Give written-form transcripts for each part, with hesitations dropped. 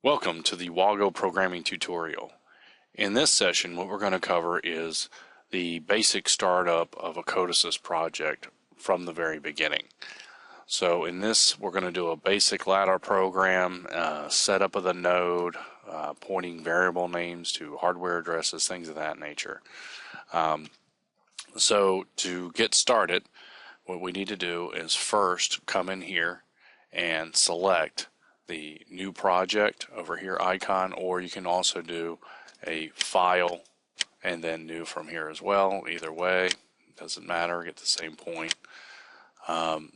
Welcome to the WAGO programming tutorial. In this session, what we're going to cover is the basic startup of a Codesys project from the very beginning. So in this, we're going to do a basic ladder program, setup of the node, pointing variable names to hardware addresses, things of that nature. So to get started, what we need to do is first come in here and select the new project over here icon, or you can also do a file and then new from here as well. Either way, doesn't matter, get the same point.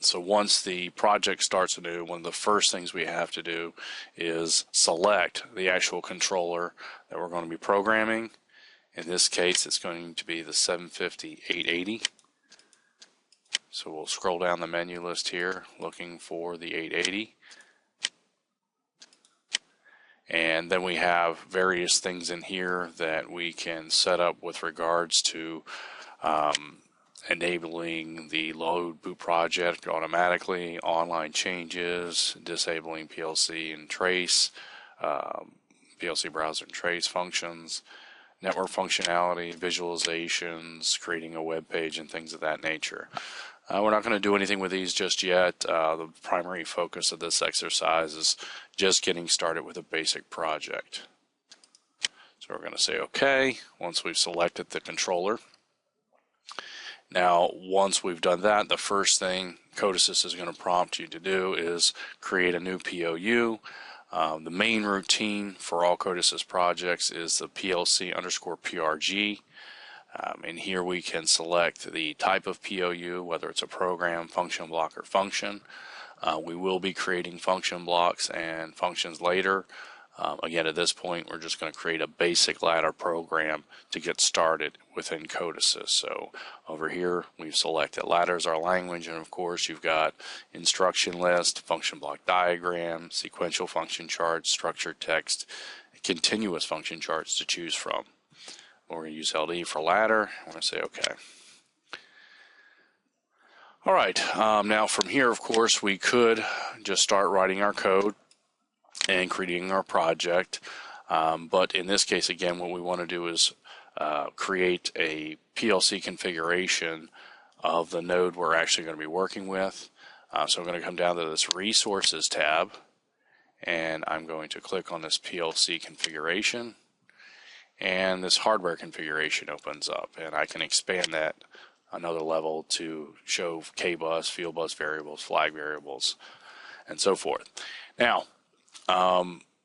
So once the project starts anew, one of the first things we have to do is select the actual controller that we're going to be programming. In this case, it's going to be the 750-880. So we'll scroll down the menu list here looking for the 880. And then we have various things in here that we can set up with regards to enabling the load boot project automatically, online changes, disabling PLC and trace, PLC browser and trace functions, network functionality, visualizations, creating a web page, and things of that nature. We're not going to do anything with these just yet. The primary focus of this exercise is just getting started with a basic project. So we're going to say OK once we've selected the controller. Now, once we've done that, the first thing Codesys is going to prompt you to do is create a new POU. The main routine for all Codesys projects is the PLC_PRG. And here we can select the type of POU, whether it's a program, function block, or function. We will be creating function blocks and functions later. Again, at this point, we're just going to create a basic ladder program to get started within Codesys. So over here, we've selected ladder as our language, and of course, you've got instruction list, function block diagram, sequential function charts, structured text, continuous function charts to choose from. We're going to use LD for ladder. I'm going to say OK. All right, now from here, of course, we could just start writing our code and creating our project. But in this case, again, what we want to do is create a PLC configuration of the node we're actually going to be working with. So I'm going to come down to this Resources tab, and I'm going to click on this PLC configuration. And this hardware configuration opens up, and I can expand that another level to show K-bus, field bus variables, flag variables, and so forth. Now,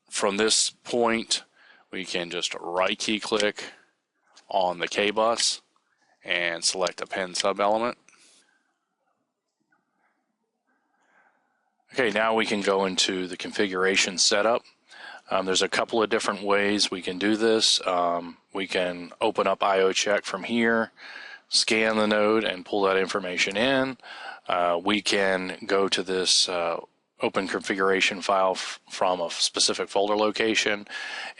from this point, we can just right-key click on the K-bus and select append sub-element. Okay, now we can go into the configuration setup. There's a couple of different ways we can do this. We can open up IO check from here, scan the node, and pull that information in. We can go to this open configuration file from a specific folder location,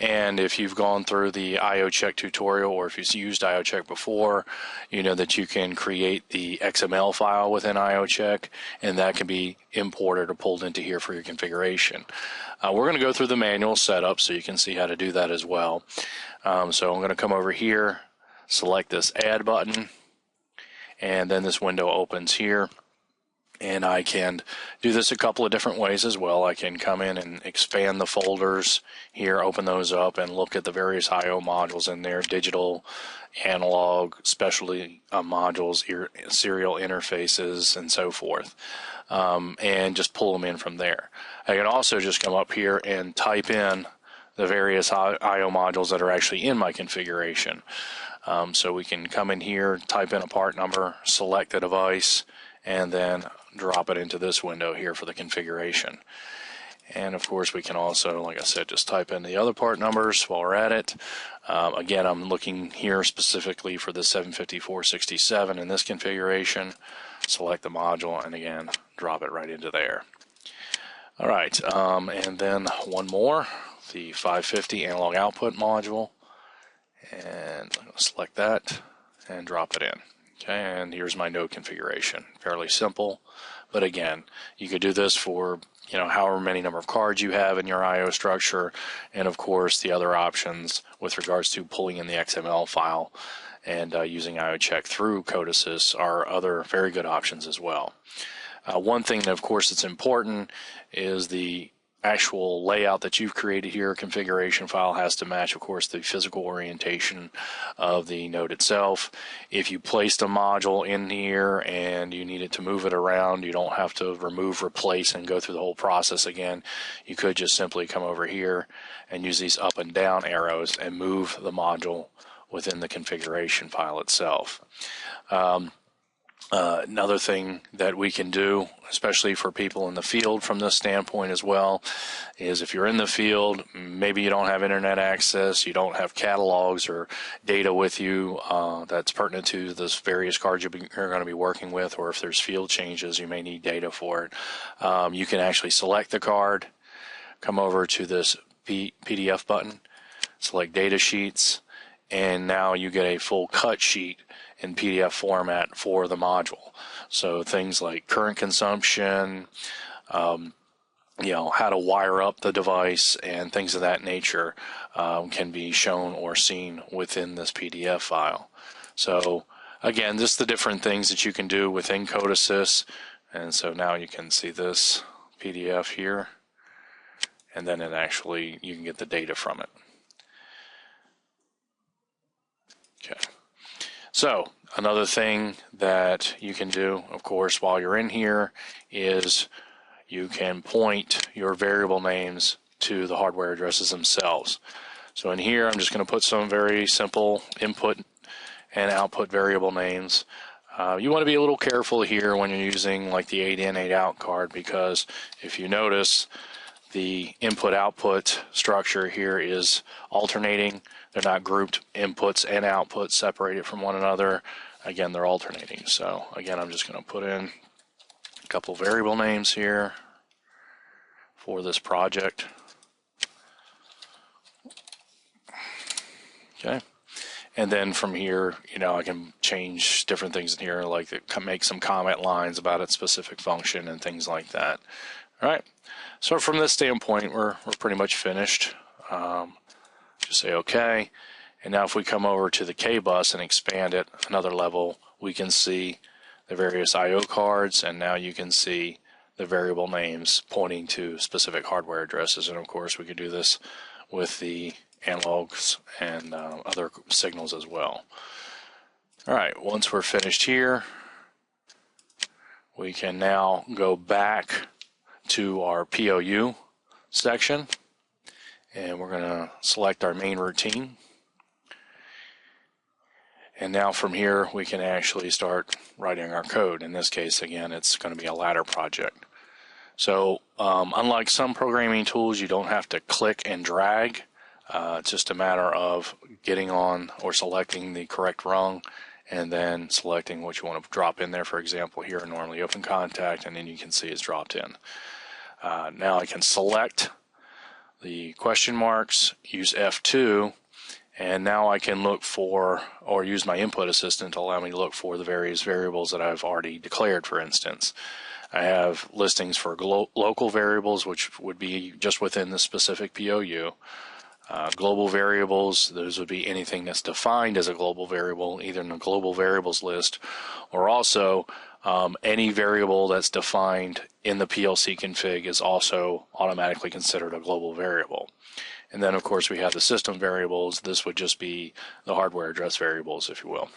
and if you've gone through the IO check tutorial, or if you've used IO check before, you know that you can create the XML file within IO check, and that can be imported or pulled into here for your configuration. We're going to go through the manual setup so you can see how to do that as well. So I'm going to come over here, select this add button, and then this window opens here. And I can do this a couple of different ways as well. I can come in and expand the folders here, open those up, and look at the various I/O modules in there, digital, analog, specialty modules, serial interfaces, and so forth, and just pull them in from there. I can also just come up here and type in the various I/O modules that are actually in my configuration. So we can come in here, type in a part number, select the device, and then drop it into this window here for the configuration. And of course, we can also, like I said, just type in the other part numbers while we're at it. Again, I'm looking here specifically for the 75467 in this configuration. Select the module, and again, drop it right into there. All right, and then one more, the 550 analog output module. And I'm going to select that and drop it in. Okay, and here's my node configuration. Fairly simple, but again, you could do this for however many number of cards you have in your I/O structure, and of course the other options with regards to pulling in the XML file and using I/O check through Codesys are other very good options as well. One thing that of course that's important is the actual layout that you've created here. Configuration file has to match, of course, the physical orientation of the node itself. If you placed a module in here and you needed to move it around, you don't have to remove, replace, and go through the whole process again. You could just simply come over here and use these up and down arrows and move the module within the configuration file itself. Another thing that we can do, especially for people in the field from this standpoint as well, is if you're in the field, maybe you don't have internet access, you don't have catalogs or data with you that's pertinent to this various cards you're going to be working with, or if there's field changes, you may need data for it. You can actually select the card, come over to this PDF button, select data sheets, and now you get a full cut sheet in PDF format for the module. So things like current consumption, how to wire up the device, and things of that nature can be shown or seen within this PDF file. So again, just the different things that you can do within Codesys. And so now you can see this PDF here, and then you can get the data from it. Okay. So another thing that you can do, of course, while you're in here is you can point your variable names to the hardware addresses themselves. So in here, I'm just going to put some very simple input and output variable names. You want to be a little careful here when you're using like the 8 in, 8 out card, because if you notice, the input-output structure here is alternating. They're not grouped inputs and outputs separated from one another. Again, they're alternating. So again, I'm just going to put in a couple variable names here for this project. Okay. And then from here, I can change different things in here, like make some comment lines about its specific function and things like that. All right. So from this standpoint, we're pretty much finished. Just say OK. And now if we come over to the K bus and expand it another level, we can see the various I/O cards, and now you can see the variable names pointing to specific hardware addresses. And of course, we could do this with the analogs and other signals as well. All right, once we're finished here, we can now go back to our POU section, and we're going to select our main routine. And now from here, we can actually start writing our code. In this case, again, it's going to be a ladder project. So unlike some programming tools, you don't have to click and drag. It's just a matter of getting on or selecting the correct rung and then selecting what you want to drop in there. For example, here, normally open contact, and then you can see it's dropped in. Now I can select the question marks, use F2, and now I can look for, or use my input assistant to allow me to look for the various variables that I've already declared, for instance. I have listings for local variables, which would be just within the specific POU. Global variables, those would be anything that's defined as a global variable, either in the global variables list, or also any variable that's defined in the PLC config is also automatically considered a global variable. And then, of course, we have the system variables. This would just be the hardware address variables, if you will.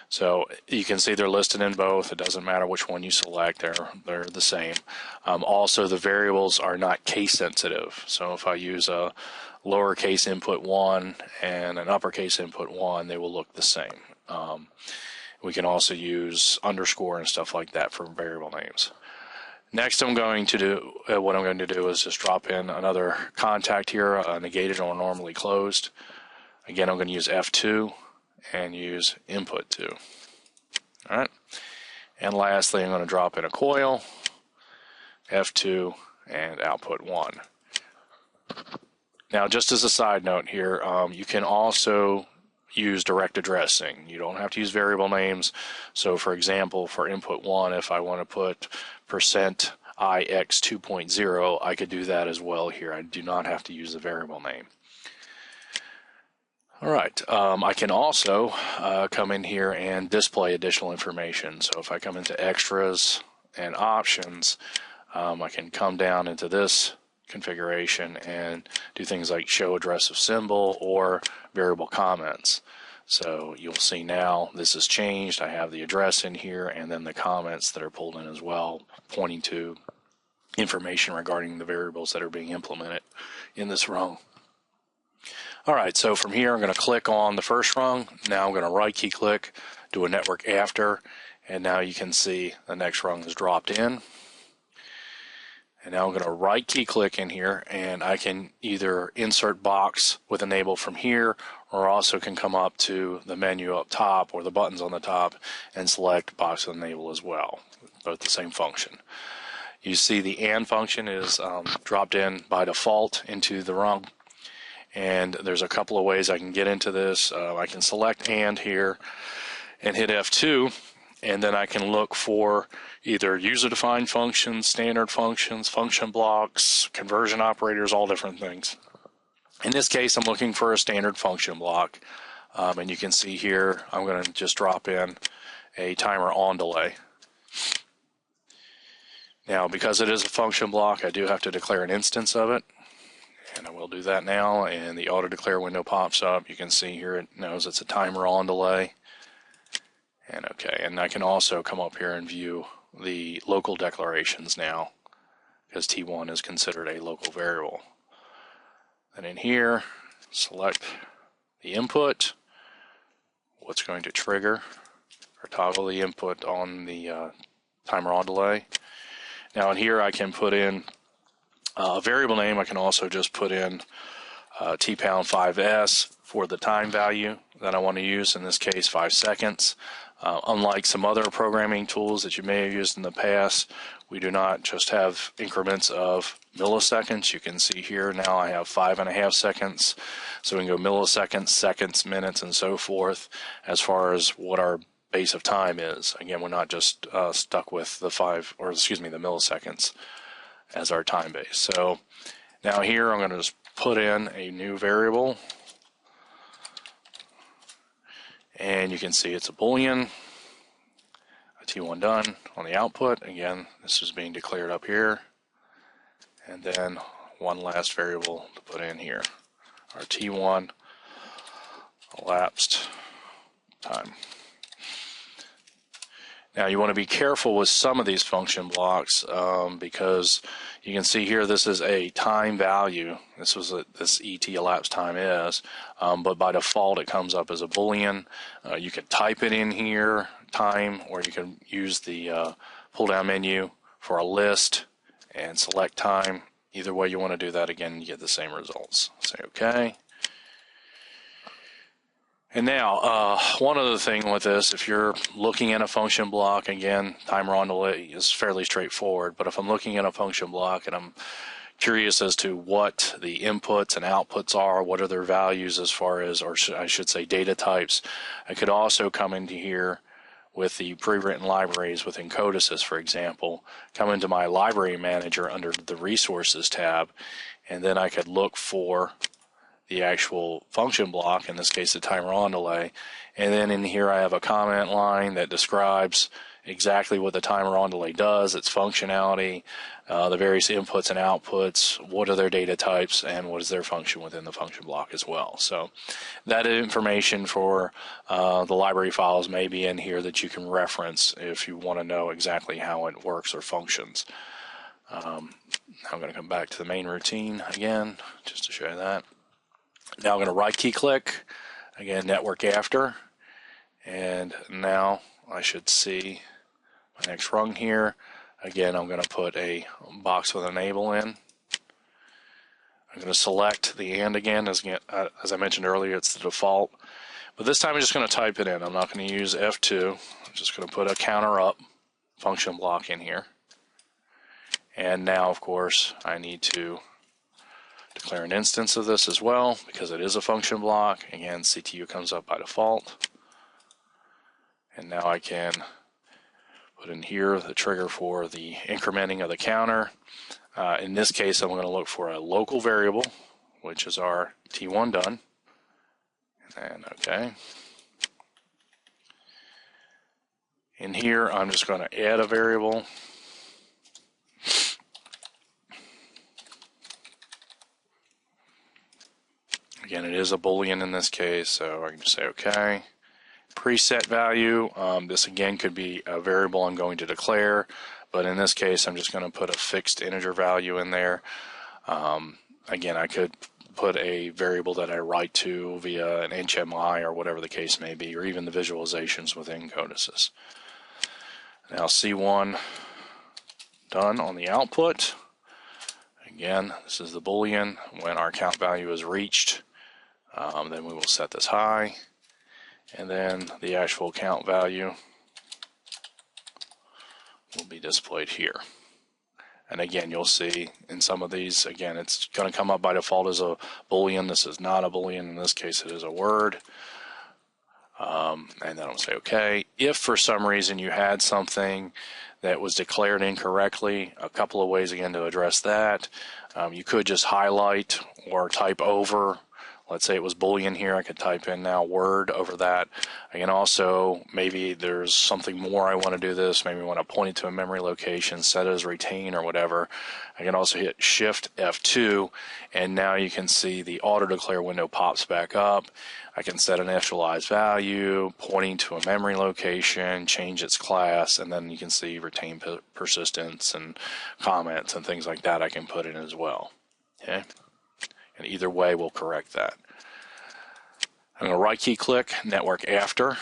So you can see they're listed in both. It doesn't matter which one you select. They're the same. Also, the variables are not case sensitive. So if I use a lowercase input 1 and an uppercase input 1, they will look the same. We can also use underscore and stuff like that for variable names. Next, what I'm going to do is just drop in another contact here, negated or normally closed. Again, I'm going to use F2 and use input 2. All right. And lastly, I'm going to drop in a coil, F2, and output 1. Now, just as a side note here, you can also use direct addressing. You don't have to use variable names. So, for example, for input 1, if I want to put %, IX 2.0, I could do that as well here. I do not have to use the variable name. All right, I can also come in here and display additional information. So if I come into extras and options, I can come down into this configuration and do things like show address of symbol or variable comments. So you'll see now this has changed. I have the address in here and then the comments that are pulled in as well, pointing to information regarding the variables that are being implemented in this rung. All right, so from here I'm going to click on the first rung. Now I'm going to right key click, do a network after, and now you can see the next rung is dropped in. And now I'm going to right key click in here, and I can either insert box with enable from here, or also can come up to the menu up top or the buttons on the top and select box with enable as well. Both the same function. You see the AND function is dropped in by default into the rung. And there's a couple of ways I can get into this. I can select AND here and hit F2, and then I can look for either user-defined functions, standard functions, function blocks, conversion operators, all different things. In this case, I'm looking for a standard function block, and you can see here I'm going to just drop in a timer on delay. Now, because it is a function block, I do have to declare an instance of it. And I will do that now, and the auto declare window pops up. You can see here it knows it's a timer on delay. And okay, and I can also come up here and view the local declarations now, because T1 is considered a local variable. And in here, select the input, what's going to trigger or toggle the input on the timer on delay. Now in here I can put in a variable name. I can also just put in T#5S for the time value that I want to use, in this case 5 seconds. Unlike some other programming tools that you may have used in the past, we do not just have increments of milliseconds. You can see here now I have 5.5 seconds, so we can go milliseconds, seconds, minutes, and so forth as far as what our base of time is. Again, we're not just stuck with the the milliseconds as our time base. So now here I'm going to just put in a new variable, and you can see it's a Boolean, a T1 done on the output. Again, this is being declared up here, and then one last variable to put in here, our T1 elapsed time. Now you want to be careful with some of these function blocks because you can see here this is a time value. This was this ET elapsed time is, but by default it comes up as a Boolean. You can type it in here, time, or you can use the pull down menu for a list and select time. Either way you want to do that, again, you get the same results. Say OK. And now, one other thing with this, if you're looking at a function block, again, timer on delay is fairly straightforward, but if I'm looking at a function block and I'm curious as to what the inputs and outputs are, what are their values as far as, or I should say data types, I could also come into here with the pre-written libraries within Codesys, for example, come into my library manager under the resources tab, and then I could look for the actual function block, in this case the timer on delay, and then in here I have a comment line that describes exactly what the timer on delay does, its functionality, the various inputs and outputs, what are their data types, and what is their function within the function block as well. So that information for the library files may be in here that you can reference if you want to know exactly how it works or functions. I'm going to come back to the main routine again just to show you that. Now I'm going to right key click, again network after, and now I should see my next rung here. Again, I'm going to put a box with enable in. I'm going to select the AND again, as I mentioned earlier, it's the default, but this time I'm just going to type it in. I'm not going to use F2. I'm just going to put a counter up function block in here, and now of course I need to declare an instance of this as well because it is a function block. Again, CTU comes up by default, and now I can Put in here the trigger for the incrementing of the counter. In this case, I'm going to look for a local variable, which is our T1 done. And okay. In here, I'm just going to add a variable. Again, it is a Boolean in this case, so I can just say okay. Preset value, this again could be a variable I'm going to declare, but in this case I'm just going to put a fixed integer value in there. Again, I could put a variable that I write to via an HMI or whatever the case may be, or even the visualizations within Codesys. Now C1 done on the output. Again, this is the Boolean. When our count value is reached, then we will set this high. And then the actual count value will be displayed here. And again, you'll see in some of these, again, it's going to come up by default as a Boolean. This is not a Boolean. In this case, it is a word. And then I'll say OK. If for some reason you had something that was declared incorrectly, a couple of ways again to address that. You could just highlight or type over. Let's say it was Boolean here, I could type in now word over that. I can also, maybe there's something more I want to do this, maybe I want to point it to a memory location, set it as retain or whatever. I can also hit Shift F2, and now you can see the auto declare window pops back up. I can set an initialized value, pointing to a memory location, change its class, and then you can see retain persistence and comments and things like that I can put in as well. Okay. And either way will correct that. I'm going to right key click network after.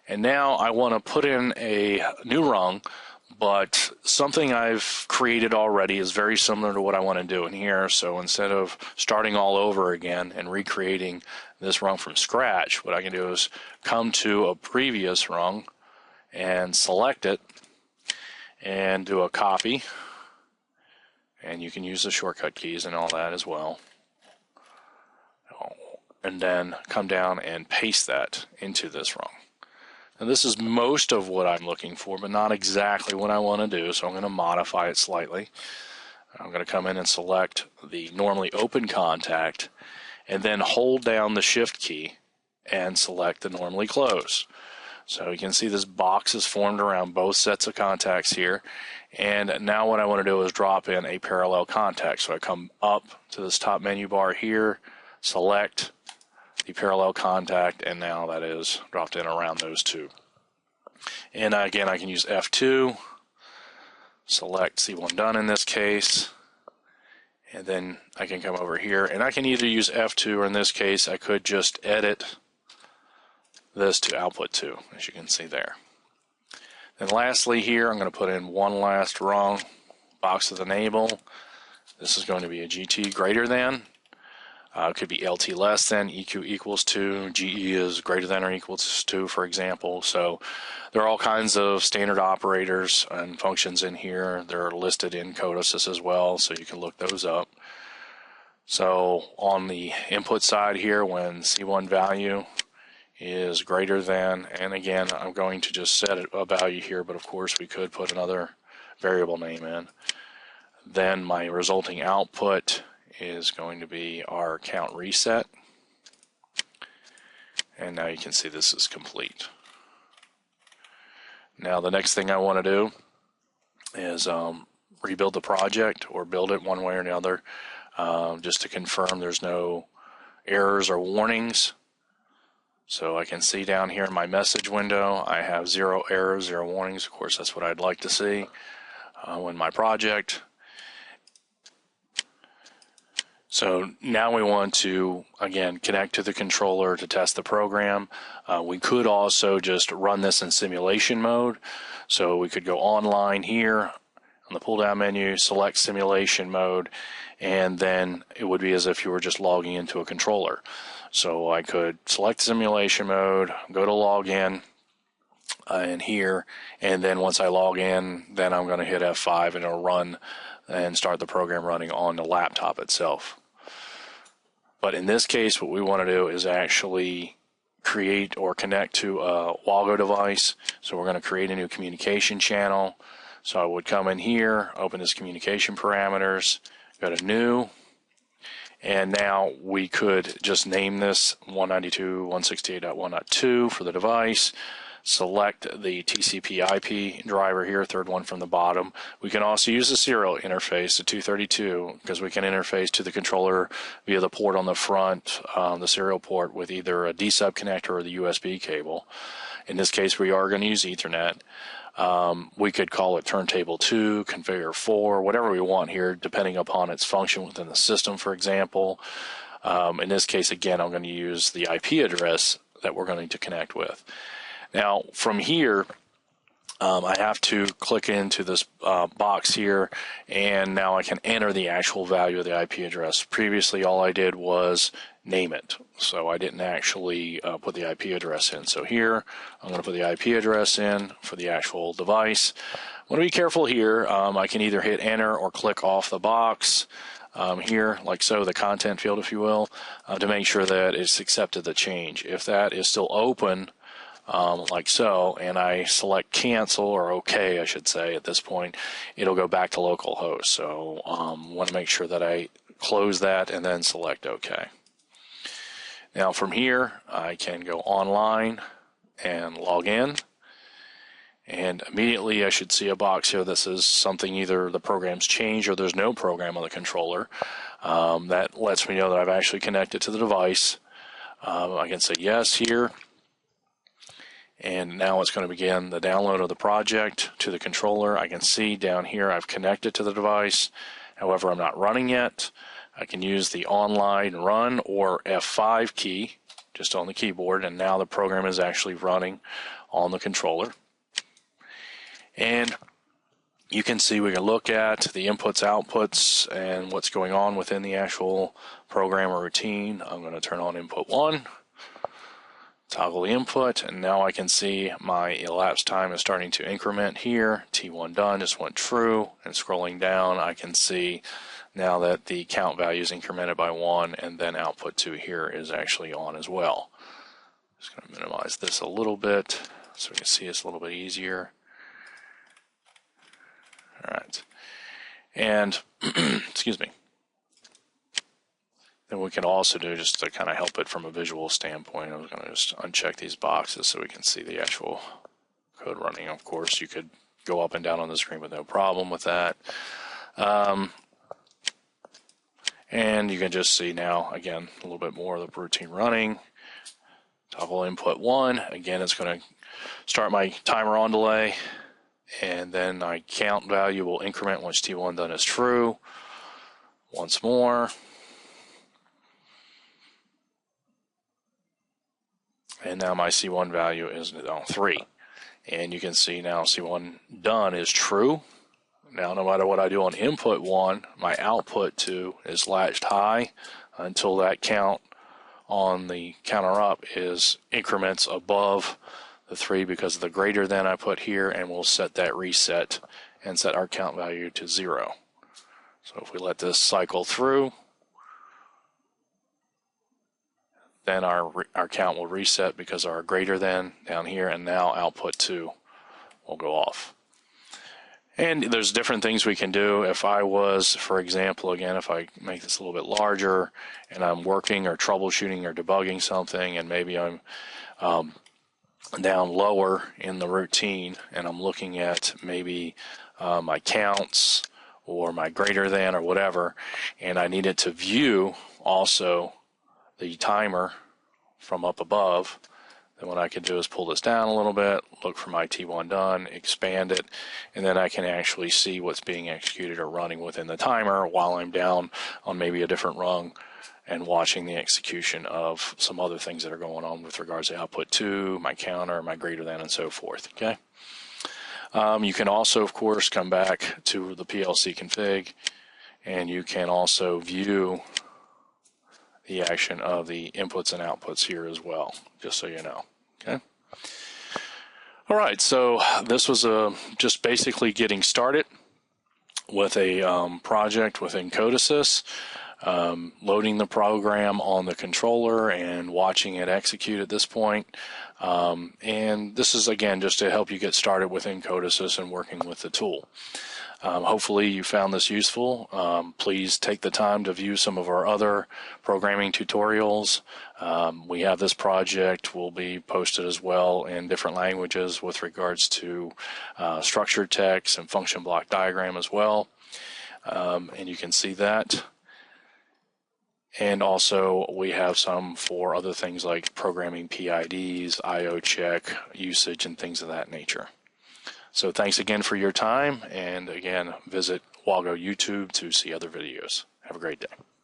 And now I want to put in a new rung, but something I've created already is very similar to what I want to do in here. So instead of starting all over again and recreating this rung from scratch, what I can do is come to a previous rung and select it and do a copy. And you can use the shortcut keys and all that as well. And then come down and paste that into this rung. And this is most of what I'm looking for, but not exactly what I want to do, so I'm going to modify it slightly. I'm going to come in and select the normally open contact, and then hold down the Shift key and select the normally close. So you can see this box is formed around both sets of contacts here. And now what I want to do is drop in a parallel contact. So I come up to this top menu bar here, select the parallel contact, and now that is dropped in around those two. And again, I can use F2, select C1 done in this case, and then I can come over here, and I can either use F2 or in this case I could just edit this to output 2, as you can see there. Then lastly here, I'm going to put in one last rung, box with enable. This is going to be a GT greater than. It could be LT less than, EQ equals 2, GE is greater than or equals 2, for example. So there are all kinds of standard operators and functions in here. They're listed in Codesys as well, so you can look those up. So on the input side here, when C1 value is greater than, and again, I'm going to just set a value here, but of course we could put another variable name in. Then my resulting output is going to be our count reset. And now you can see this is complete. Now the next thing I want to do is rebuild the project or build it one way or another, just to confirm there's no errors or warnings. So I can see down here in my message window, I have 0 errors, 0 warnings. Of course, that's what I'd like to see in my project. So now we want to, again, connect to the controller to test the program. We could also just run this in simulation mode. So we could go online here on the pull-down menu, select simulation mode, and then it would be as if you were just logging into a controller. So I could select simulation mode, go to login in here, and then once I log in, then I'm going to hit F5 and it'll run and start the program running on the laptop itself. But in this case, what we want to do is actually create or connect to a WAGO device. So we're going to create a new communication channel. So I would come in here, open this communication parameters, go to new, and now we could just name this 192.168.1.2 for the device. Select the TCP IP driver here, third one from the bottom. We can also use the serial interface, the 232, because we can interface to the controller via the port on the front, the serial port, with either a D-sub connector or the USB cable. In this case, we are going to use Ethernet. We could call it turntable 2, configure 4, whatever we want here, depending upon its function within the system, for example. In this case, again, I'm going to use the IP address that we're going to connect with. Now, from here, I have to click into this box here, and now I can enter the actual value of the IP address. Previously, all I did was name it, so I didn't actually put the IP address in. So here, I'm going to put the IP address in for the actual device. I want to be careful here. I can either hit enter or click off the box here, like so, the content field, if you will, to make sure that it's accepted the change. If that is still open, like so, and I select cancel, or OK, I should say at this point, it'll go back to localhost. So want to make sure that I close that and then select OK. Now from here, I can go online and log in, and immediately I should see a box here that says something, either the program's changed or there's no program on the controller. That lets me know that I've actually connected to the device. I can say yes here. And now it's going to begin the download of the project to the controller. I can see down here I've connected to the device. However, I'm not running yet. I can use the online run or F5 key just on the keyboard, and now the program is actually running on the controller. And you can see, we can look at the inputs, outputs, and what's going on within the actual program or routine. I'm going to turn on input 1. Toggle the input, and now I can see my elapsed time is starting to increment here. T1 done just went true, and scrolling down I can see now that the count value is incremented by 1, and then output 2 here is actually on as well. Just going to minimize this a little bit so we can see it's a little bit easier. All right, and excuse me. Then we can also do, just to kind of help it from a visual standpoint, I'm going to just uncheck these boxes so we can see the actual code running. Of course, you could go up and down on the screen with no problem with that. And you can just see now, again, a little bit more of the routine running. Toggle input 1. Again, it's going to start my timer on delay, and then my count value will increment once T1 done is true. Once more. And now my C1 value is now 3. And you can see now C1 done is true. Now no matter what I do on input 1, my output 2 is latched high until that count on the counter up is increments above the 3 because of the greater than I put here, and we'll set that reset and set our count value to 0. So if we let this cycle through, then our count will reset because our greater than down here, and now output 2 will go off. And there's different things we can do. If I was, for example, again, if I make this a little bit larger and I'm working or troubleshooting or debugging something, and maybe I'm down lower in the routine and I'm looking at maybe my counts or my greater than or whatever, and I needed to view also the timer from up above, then what I can do is pull this down a little bit, look for my T1 done, expand it, and then I can actually see what's being executed or running within the timer while I'm down on maybe a different rung and watching the execution of some other things that are going on with regards to output 2, my counter, my greater than, and so forth. Okay. You can also, of course, come back to the PLC config, and you can also view the action of the inputs and outputs here as well, just so you know. Okay. All right, so this was just basically getting started with a project within Codesys. loading the program on the controller and watching it execute at this point. And this is, again, just to help you get started within Codesys and working with the tool. Hopefully you found this useful. Please take the time to view some of our other programming tutorials. We have this project will be posted as well in different languages with regards to structured text and function block diagram as well. And you can see that. And also we have some for other things like programming PIDs, IO check, usage, and things of that nature. So thanks again for your time, and again, visit WAGO YouTube to see other videos. Have a great day.